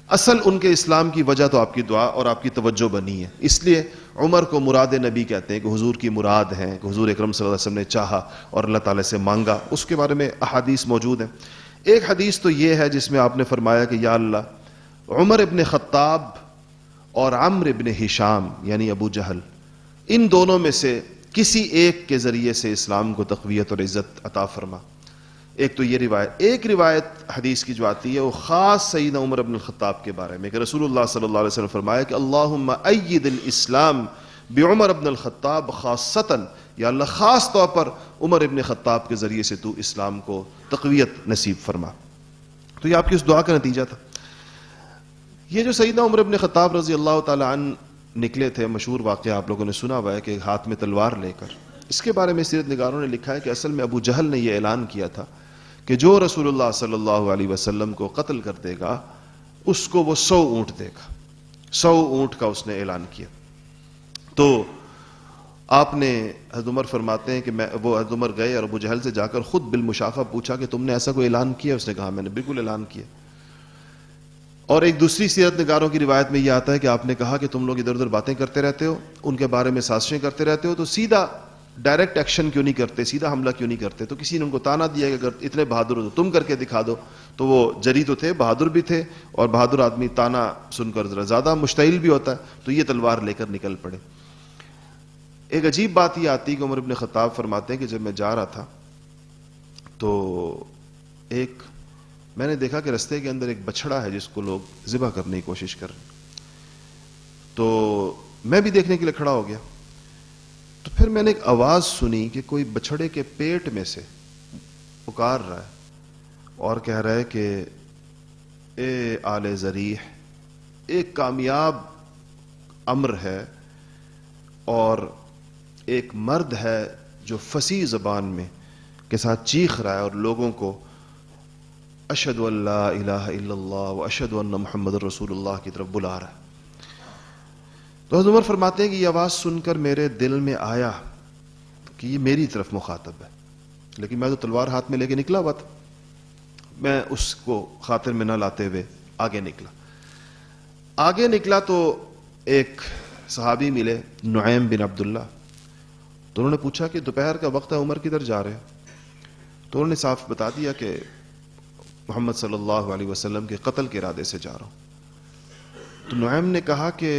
اصل ان کے اسلام کی وجہ تو آپ کی دعا اور آپ کی توجہ بنی ہے، اس لیے عمر کو مراد نبی کہتے ہیں، کہ حضور کی مراد ہیں، کہ حضور اکرم صلی اللہ علیہ وسلم نے چاہا اور اللہ تعالیٰ سے مانگا۔ اس کے بارے میں احادیث موجود ہیں۔ ایک حدیث تو یہ ہے جس میں آپ نے فرمایا کہ یا اللہ، عمر ابن خطاب اور عمرو ابن ہشام یعنی ابو جہل، ان دونوں میں سے کسی ایک کے ذریعے سے اسلام کو تقویت اور عزت عطا فرما۔ ایک تو یہ روایت، ایک روایت حدیث کی جو آتی ہے وہ خاص سیدنا عمر ابن الخطاب کے بارے میں، کہ رسول اللہ صلی اللہ علیہ وسلم فرمایا کہ اللہم اید الاسلام بعمر ابن الخطاب خاصتاً، یا اللہ خاص طور پر عمر ابن خطاب کے ذریعے سے تو اسلام کو تقویت نصیب فرما۔ تو یہ آپ کی اس دعا کا نتیجہ تھا۔ یہ جو سیدنا عمر ابن خطاب رضی اللہ تعالی عنہ نکلے تھے، مشہور واقعہ آپ لوگوں نے سنا ہوا ہے، کہ ہاتھ میں تلوار لے کر، اس کے بارے میں سیرت نگاروں نے لکھا ہے کہ اصل میں ابو جہل نے یہ اعلان کیا تھا کہ جو رسول اللہ صلی اللہ علیہ وسلم کو قتل کر دے گا اس کو وہ 100 اونٹ دے گا، 100 اونٹ کا اس نے اعلان کیا۔ تو آپ نے، حضرت عمر فرماتے ہیں کہ وہ حضرت عمر گئے اور ابو جہل سے جا کر خود بالمشافہ پوچھا کہ تم نے ایسا کوئی اعلان کیا؟ اس نے کہا میں نے بالکل اعلان کیا۔ اور ایک دوسری سیرت نگاروں کی روایت میں یہ آتا ہے کہ آپ نے کہا کہ تم لوگ ادھر ادھر باتیں کرتے رہتے ہو، ان کے بارے میں سازشیں کرتے رہتے ہو، تو سیدھا ڈائریکٹ ایکشن کیوں نہیں کرتے، سیدھا حملہ کیوں نہیں کرتے؟ تو کسی نے ان کو تانا دیا کہ اگر اتنے بہادر ہو تو تم کر کے دکھا دو۔ تو وہ جری تو تھے، بہادر بھی تھے، اور بہادر آدمی تانا سن کر ذرا زیادہ مشتعل بھی ہوتا ہے، تو یہ تلوار لے کر نکل پڑے۔ ایک عجیب بات یہ آتی ہے کہ عمر ابن خطاب فرماتے ہیں کہ جب میں جا رہا تھا تو میں نے دیکھا کہ رستے کے اندر ایک بچھڑا ہے جس کو لوگ ذبح کرنے کی کوشش کر رہے ہیں، تو میں بھی دیکھنے کے لیے کھڑا ہو گیا۔ تو پھر میں نے ایک آواز سنی کہ کوئی بچھڑے کے پیٹ میں سے پکار رہا ہے اور کہہ رہا ہے کہ اے آل ذریح، ایک کامیاب امر ہے اور ایک مرد ہے جو فصیح زبان میں کے ساتھ چیخ رہا ہے اور لوگوں کو اشہد ان لا الہ الا اللہ و اشہد ان محمد رسول اللہ کی طرف بلا رہا ہے۔ تو حضرت عمر فرماتے ہیں کہ یہ آواز سن کر میرے دل میں آیا کہ یہ میری طرف مخاطب ہے، لیکن میں تو تلوار ہاتھ میں لے کے نکلا ہوا تھا، میں اس کو خاطر میں نہ لاتے ہوئے آگے نکلا تو ایک صحابی ملے، نعیم بن عبداللہ، تو انہوں نے پوچھا کہ دوپہر کا وقت ہے، عمر کدھر جا رہے ہیں؟ تو انہوں نے صاف بتا دیا کہ محمد صلی اللہ علیہ وسلم کے قتل کے ارادے سے جا رہا ہوں۔ تو نعیم نے کہا کہ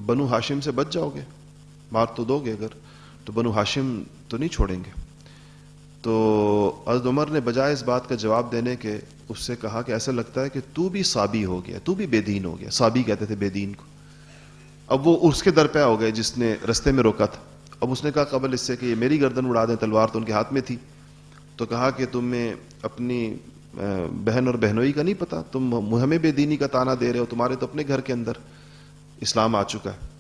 بنو ہاشم سے بچ جاؤ گے، مار تو دو گے اگر، تو بنو ہاشم تو نہیں چھوڑیں گے۔ تو حضرت عمر نے بجائے اس بات کا جواب دینے کے اس سے کہا کہ ایسا لگتا ہے کہ تو بھی صابی ہو گیا، تو بھی بے دین ہو گیا۔ صابی کہتے تھے بے دین کو۔ اب وہ اس کے در پہ ہو گئے جس نے رستے میں روکا تھا۔ اب اس نے کہا قبل اس سے کہ یہ میری گردن اڑا دیں، تلوار تو ان کے ہاتھ میں تھی۔ تو کہا کہ تمہیں اپنی بہن اور بہنوئی کا نہیں پتا، تم ہمیں بے دینی کا تانا دے رہے ہو، تمہارے تو اپنے گھر کے اندر اسلام آ چکا ہے۔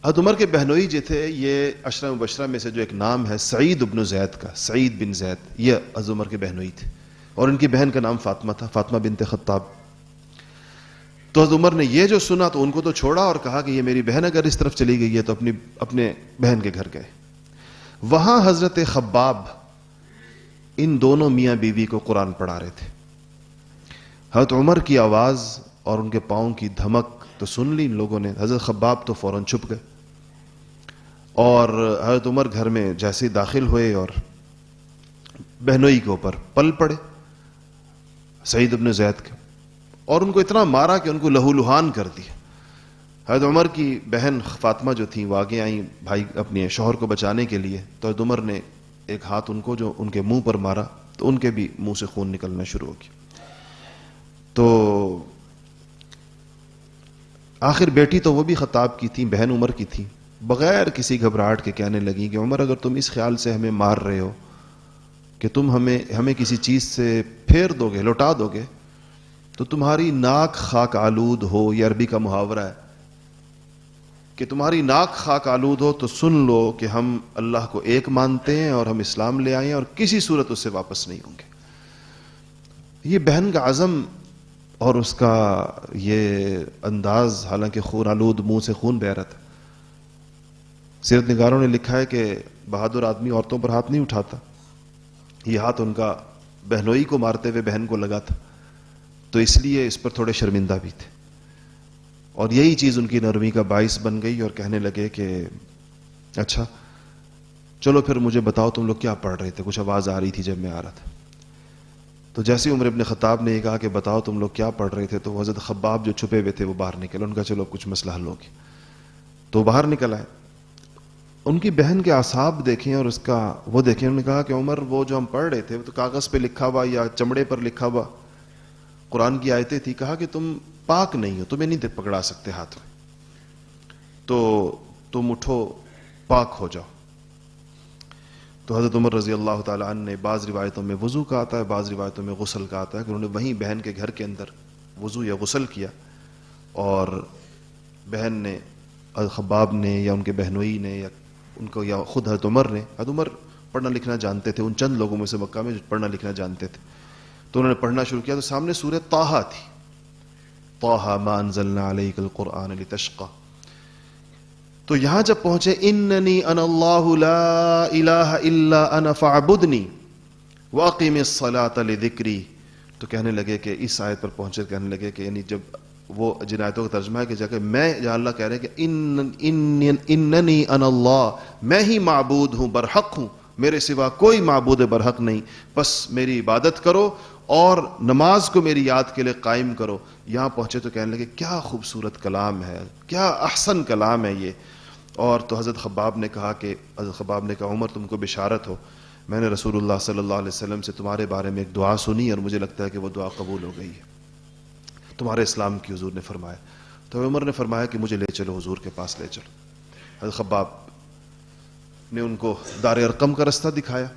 حضرت عمر کے بہنوئی جو تھے، یہ عشرہ مبشرہ میں سے جو ایک نام ہے سعید بن زید کا، سعید بن زید، یہ حضرت عمر کے بہنوئی تھے، اور ان کی بہن کا نام فاطمہ تھا، فاطمہ بنت خطاب۔ تو حضرت عمر نے یہ جو سنا تو ان کو تو چھوڑا اور کہا کہ یہ میری بہن اگر اس طرف چلی گئی ہے تو اپنے بہن کے گھر گئے۔ وہاں حضرت خباب ان دونوں میاں بیوی کو قرآن پڑھا رہے تھے۔ حضرت عمر کی آواز اور ان کے پاؤں کی دھمک تو سن لی ان لوگوں نے، حضرت خباب تو فوراً چھپ گئے، اور حضرت عمر گھر میں جیسے ہی داخل ہوئے اور بہنوئی کے اوپر پل پڑے سعید بن زید کے، اور ان کو اتنا مارا کہ ان کو لہو لہان کر دیا۔ حضرت عمر کی بہن فاطمہ جو تھیں وہ آگے آئیں بھائی اپنے شوہر کو بچانے کے لیے، تو حضرت عمر نے ایک ہاتھ ان کو جو ان کے منہ پر مارا تو ان کے بھی منہ سے خون نکلنا شروع ہو گیا۔ تو آخر بیٹی تو وہ بھی خطاب کی تھی، بہن عمر کی تھی، بغیر کسی گھبراہٹ کے کہنے لگیں کہ عمر اگر تم اس خیال سے ہمیں مار رہے ہو کہ تم ہمیں کسی چیز سے پھیر دو گے، لوٹا دو گے، تو تمہاری ناک خاک آلود ہو، یہ عربی کا محاورہ ہے کہ تمہاری ناک خاک آلود ہو تو سن لو کہ ہم اللہ کو ایک مانتے ہیں اور ہم اسلام لے آئے ہیں اور کسی صورت اس سے واپس نہیں ہوں گے۔ یہ بہن کا عزم اور اس کا یہ انداز، حالانکہ خون آلود منہ سے خون بہہ رہا تھا۔ سیرت نگاروں نے لکھا ہے کہ بہادر آدمی عورتوں پر ہاتھ نہیں اٹھاتا، یہ ہاتھ ان کا بہنوئی کو مارتے ہوئے بہن کو لگا تھا، تو اس لیے اس پر تھوڑے شرمندہ بھی تھے، اور یہی چیز ان کی نرمی کا باعث بن گئی، اور کہنے لگے کہ اچھا چلو پھر مجھے بتاؤ تم لوگ کیا پڑھ رہے تھے، کچھ آواز آ رہی تھی جب میں آ رہا تھا۔ تو جیسے عمر ابن خطاب نے یہ کہا کہ بتاؤ تم لوگ کیا پڑھ رہے تھے، تو حضرت خباب جو چھپے ہوئے تھے وہ باہر نکلے، ان کا چلو کچھ مسئلہ حل ہو گیا، تو باہر نکل آئے۔ ان کی بہن کے اعصاب دیکھیں اور اس کا وہ دیکھیں، انہوں نے کہا کہ عمر وہ جو ہم پڑھ رہے تھے وہ تو کاغذ پہ لکھا ہوا یا چمڑے پر لکھا ہوا قرآن کی آیتیں تھی، کہا کہ تم پاک نہیں ہو، تمہیں نہیں پکڑا سکتے ہاتھ میں، تو تم اٹھو پاک ہو جاؤ۔ تو حضرت عمر رضی اللہ تعالیٰ عنہ نے، بعض روایتوں میں وضو کا آتا ہے، بعض روایتوں میں غسل کا آتا ہے، کہ انہوں نے وہیں بہن کے گھر کے اندر وضو یا غسل کیا، اور بہن نے، خباب نے یا ان کے بہنوئی نے یا ان کو یا خود حضرت عمر پڑھنا لکھنا جانتے تھے، ان چند لوگوں میں سے مکہ میں جو پڑھنا لکھنا جانتے تھے، تو انہوں نے پڑھنا شروع کیا، تو سامنے سورہ طٰہٰ تھی، طٰہٰ ما انزلنا علیک القرآن لتشقی، تو یہاں جب پہنچے اننی انا اللہ لا الہ الا انا فاعبدنی واقم الصلاۃ لذکری، تو کہنے لگے کہ اس آیت پر پہنچے، کہنے لگے کہ یعنی جب وہ جن آیتوں کا ترجمہ ہے کہ جا کے میں، جہاں اللہ کہہ رہے ہیں کہ اننی انا اللہ، میں ہی معبود ہوں، برحق ہوں، میرے سوا کوئی معبود برحق نہیں، بس میری عبادت کرو اور نماز کو میری یاد کے لیے قائم کرو۔ یہاں پہنچے تو کہنے لگے کیا خوبصورت کلام ہے، کیا احسن کلام ہے یہ۔ اور تو حضرت خباب نے کہا عمر تم کو بشارت ہو، میں نے رسول اللہ صلی اللہ علیہ وسلم سے تمہارے بارے میں ایک دعا سنی اور مجھے لگتا ہے کہ وہ دعا قبول ہو گئی ہے، تمہارے اسلام کی حضور نے فرمایا۔ تو عمر نے فرمایا کہ مجھے لے چلو، حضور کے پاس لے چلو۔ حضرت خباب نے ان کو دار ارقم کا رستہ دکھایا،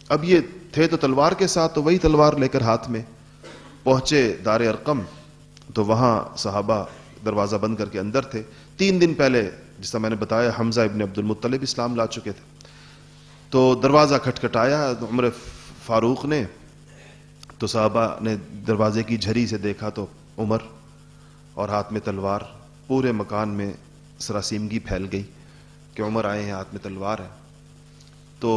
اب یہ تھے تو تلوار کے ساتھ، تو وہی تلوار لے کر ہاتھ میں پہنچے دار ارقم، تو وہاں صحابہ دروازہ بند کر کے اندر تھے۔ 3 دن پہلے جس طرح میں نے بتایا حمزہ ابن عبد المطلب اسلام لا چکے تھے، تو دروازہ کھٹکھٹایا عمر فاروق نے، تو صحابہ نے دروازے کی جھری سے دیکھا تو عمر اور ہاتھ میں تلوار، پورے مکان میں سراسیمگی پھیل گئی کہ عمر آئے ہیں، ہاتھ میں تلوار ہے۔ تو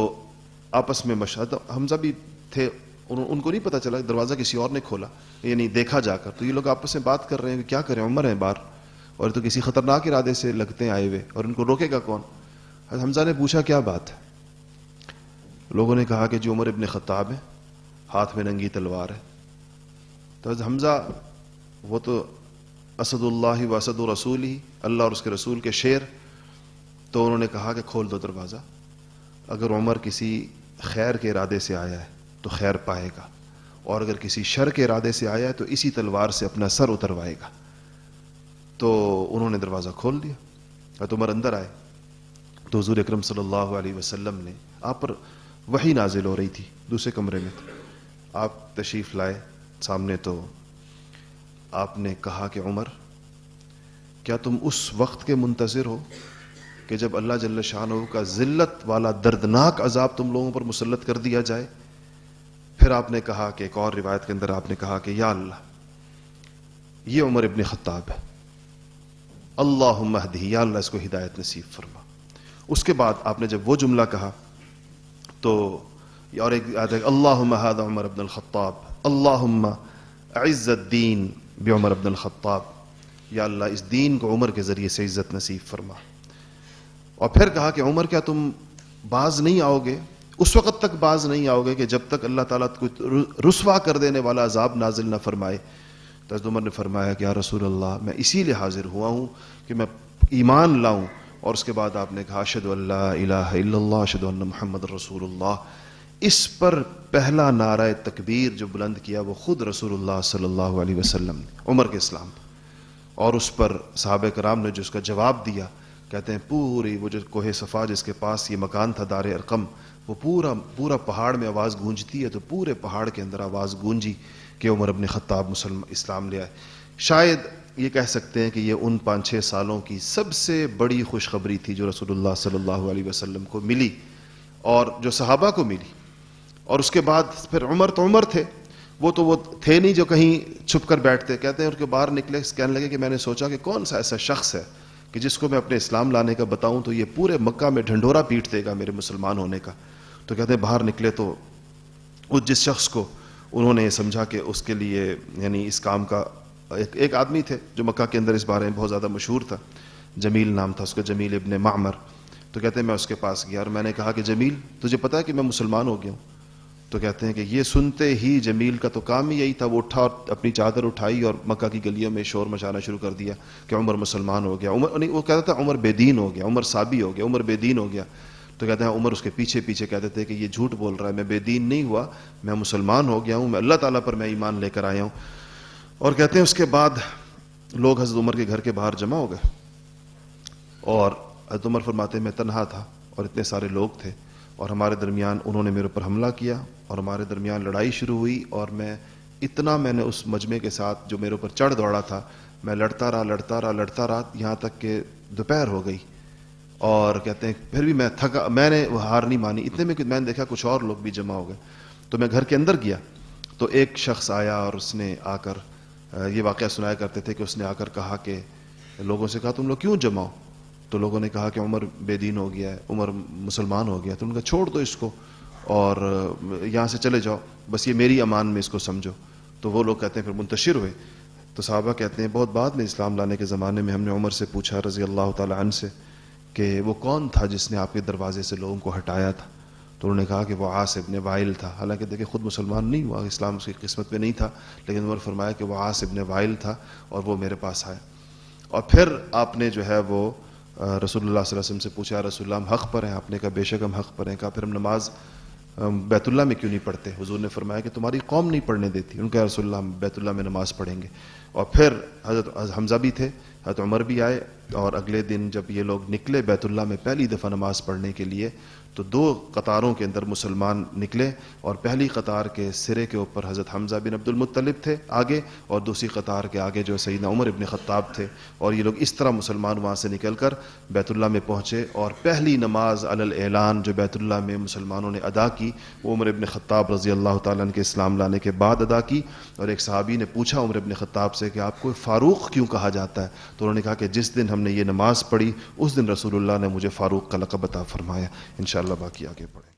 آپس میں مشہد، حمزہ بھی تھے، ان کو نہیں پتہ چلا، دروازہ کسی اور نے کھولا، یعنی دیکھا جا کر، تو یہ لوگ آپس میں بات کر رہے ہیں کہ کیا کریں، عمر ہیں باہر اور تو کسی خطرناک ارادے سے لگتے ہیں آئے ہوئے، اور ان کو روکے گا کون؟ حمزہ نے پوچھا کیا بات ہے؟ لوگوں نے کہا کہ جو عمر ابن خطاب ہے، ہاتھ میں ننگی تلوار ہے۔ تو حمزہ وہ تو اسد اللہ و اسد رسول ہی، اللہ اور اس کے رسول کے شیر، تو انہوں نے کہا کہ کھول دو دروازہ، اگر عمر کسی خیر کے ارادے سے آیا ہے تو خیر پائے گا، اور اگر کسی شر کے ارادے سے آیا ہے تو اسی تلوار سے اپنا سر اتروائے گا۔ تو انہوں نے دروازہ کھول دیا اور عمر اندر آئے، تو حضور اکرم صلی اللہ علیہ وسلم نے، آپ پر وحی نازل ہو رہی تھی، دوسرے کمرے میں تھے، آپ تشریف لائے سامنے، تو آپ نے کہا کہ عمر کیا تم اس وقت کے منتظر ہو کہ جب اللہ جل شانہ کا ذلت والا دردناک عذاب تم لوگوں پر مسلط کر دیا جائے؟ پھر آپ نے کہا کہ ایک اور روایت کے اندر آپ نے کہا کہ یا اللہ یہ عمر ابن خطاب ہے، اللہم اہدہ، یا اللہ اس کو ہدایت نصیب فرما۔ اس کے بعد آپ نے جب وہ جملہ کہا تو اور ایک آیت ہے اللہم ھذا عمر ابن الخطاب، اللہم اعز الدین بعمر ابن الخطاب، یا اللہ اس دین کو عمر کے ذریعے سے عزت نصیب فرما۔ اور پھر کہا کہ عمر کیا تم باز نہیں آؤ گے، اس وقت تک باز نہیں آؤ گے کہ جب تک اللہ تعالیٰ کو رسوا کر دینے والا عذاب نازل نہ فرمائے؟ تو حضرت عمر نے فرمایا کہ یا رسول اللہ میں اسی لیے حاضر ہوا ہوں کہ میں ایمان لاؤں۔ اور اس کے بعد آپ نے کہا اشہد ان لا الہ الا اللہ اشہد ان محمد رسول اللہ۔ اس پر پہلا نعرہ تکبیر جو بلند کیا وہ خود رسول اللہ صلی اللہ علیہ وسلم نے، عمر کے اسلام، اور اس پر صحابہ کرام نے جو اس کا جواب دیا کہتے ہیں پوری وہ جو کوہ صفا جس کے پاس یہ مکان تھا دار ارقم، وہ پورا پہاڑ میں آواز گونجتی ہے، تو پورے پہاڑ کے اندر آواز گونجی کہ عمر ابن خطاب اسلام لے آئے۔ شاید یہ کہہ سکتے ہیں کہ یہ ان 5-6 سالوں کی سب سے بڑی خوشخبری تھی جو رسول اللہ صلی اللہ علیہ وسلم کو ملی اور جو صحابہ کو ملی۔ اور اس کے بعد پھر عمر تھے، وہ تھے نہیں جو کہیں چھپ کر بیٹھتے۔ کہتے ہیں ان کے باہر نکلے، کہنے لگے کہ میں نے سوچا کہ کون سا ایسا شخص ہے کہ جس کو میں اپنے اسلام لانے کا بتاؤں تو یہ پورے مکہ میں ڈھنڈورا پیٹ دے گا میرے مسلمان ہونے کا۔ تو کہتے ہیں باہر نکلے تو جس شخص کو انہوں نے سمجھا کہ اس کے لیے یعنی اس کام کا ایک آدمی تھے جو مکہ کے اندر اس بارے میں بہت زیادہ مشہور تھا، جمیل نام تھا اس کا، جمیل ابن معمر۔ تو کہتے ہیں میں اس کے پاس گیا اور میں نے کہا کہ جمیل تجھے پتا ہے کہ میں مسلمان ہو گیا ہوں؟ تو کہتے ہیں کہ یہ سنتے ہی جمیل کا تو کام ہی یہی تھا، وہ اٹھا اور اپنی چادر اٹھائی اور مکہ کی گلیوں میں شور مچانا شروع کر دیا کہ عمر مسلمان ہو گیا۔ عمر نہیں، وہ کہتا تھا عمر بے دین ہو گیا، عمر صابی ہو گیا، عمر بے دین ہو گیا۔ تو کہتے ہیں عمر اس کے پیچھے کہتے تھے کہ یہ جھوٹ بول رہا ہے، میں بے دین نہیں ہوا، میں مسلمان ہو گیا ہوں، میں اللہ تعالیٰ پر میں ایمان لے کر آیا ہوں۔ اور کہتے ہیں اس کے بعد لوگ حضرت عمر کے گھر کے باہر جمع ہو گئے اور حضرت عمر فرماتے ہیں میں تنہا تھا اور اتنے سارے لوگ تھے اور ہمارے درمیان انہوں نے میرے اوپر حملہ کیا اور ہمارے درمیان لڑائی شروع ہوئی اور میں نے اس مجمع کے ساتھ جو میرے اوپر چڑھ دوڑا تھا، میں لڑتا رہا یہاں تک کہ دوپہر ہو گئی۔ اور کہتے ہیں پھر بھی میں تھکا، میں نے وہ ہار نہیں مانی۔ اتنے میں میں نے دیکھا کچھ اور لوگ بھی جمع ہو گئے، تو میں گھر کے اندر گیا تو ایک شخص آیا اور اس نے آ کر یہ واقعہ سنایا کرتے تھے کہ اس نے آ کر کہا کہ لوگوں سے کہا تم لوگ کیوں جمع ہو؟ تو لوگوں نے کہا کہ عمر بے دین ہو گیا ہے، عمر مسلمان ہو گیا۔ تو ان کا چھوڑ دو اس کو اور یہاں سے چلے جاؤ، بس یہ میری امان میں اس کو سمجھو۔ تو وہ لوگ کہتے ہیں پھر منتشر ہوئے۔ تو صحابہ کہتے ہیں بہت بعد میں اسلام لانے کے زمانے میں ہم نے عمر سے پوچھا رضی اللہ تعالی عنہ سے کہ وہ کون تھا جس نے آپ کے دروازے سے لوگوں کو ہٹایا تھا؟ تو انہوں نے کہا کہ وہ عاص ابن وائل تھا۔ حالانکہ دیکھیں خود مسلمان نہیں ہوا، اسلام اس کی قسمت میں نہیں تھا، لیکن عمر فرمایا کہ وہ عاص ابن وائل تھا اور وہ میرے پاس آیا۔ اور پھر آپ نے جو ہے وہ رسول اللہ صلی اللہ علیہ وسلم سے پوچھا رسول اللہ ہم حق پر ہیں؟ آپ نے کہا بے شک ہم حق پر ہیں۔ کہا پھر ہم نماز بیت اللہ میں کیوں نہیں پڑھتے؟ حضور نے فرمایا کہ تمہاری قوم نہیں پڑھنے دیتی۔ ان کا رسول اللہ ہم بیت اللہ میں نماز پڑھیں گے۔ اور پھر حضرت حمزہ بھی تھے، حضرت عمر بھی آئے، اور اگلے دن جب یہ لوگ نکلے بیت اللہ میں پہلی دفعہ نماز پڑھنے کے لیے تو 2 قطاروں کے اندر مسلمان نکلے اور پہلی قطار کے سرے کے اوپر حضرت حمزہ بن عبد المطلب تھے آگے، اور دوسری قطار کے آگے جو سیدنا عمر ابن خطاب تھے، اور یہ لوگ اس طرح مسلمان وہاں سے نکل کر بیت اللہ میں پہنچے اور پہلی نماز علی الاعلان جو بیت اللہ میں مسلمانوں نے ادا کی وہ عمر ابن خطاب رضی اللہ تعالیٰ عنہ کے اسلام لانے کے بعد ادا کی۔ اور ایک صحابی نے پوچھا عمر ابن خطاب سے کہ آپ کو فاروق کیوں کہا جاتا ہے؟ تو انہوں نے کہا کہ جس دن ہم نے یہ نماز پڑھی اس دن رسول اللہ نے مجھے فاروق کا لقب عطا فرمایا۔ انشاءاللہ باقی آگے پڑھیں۔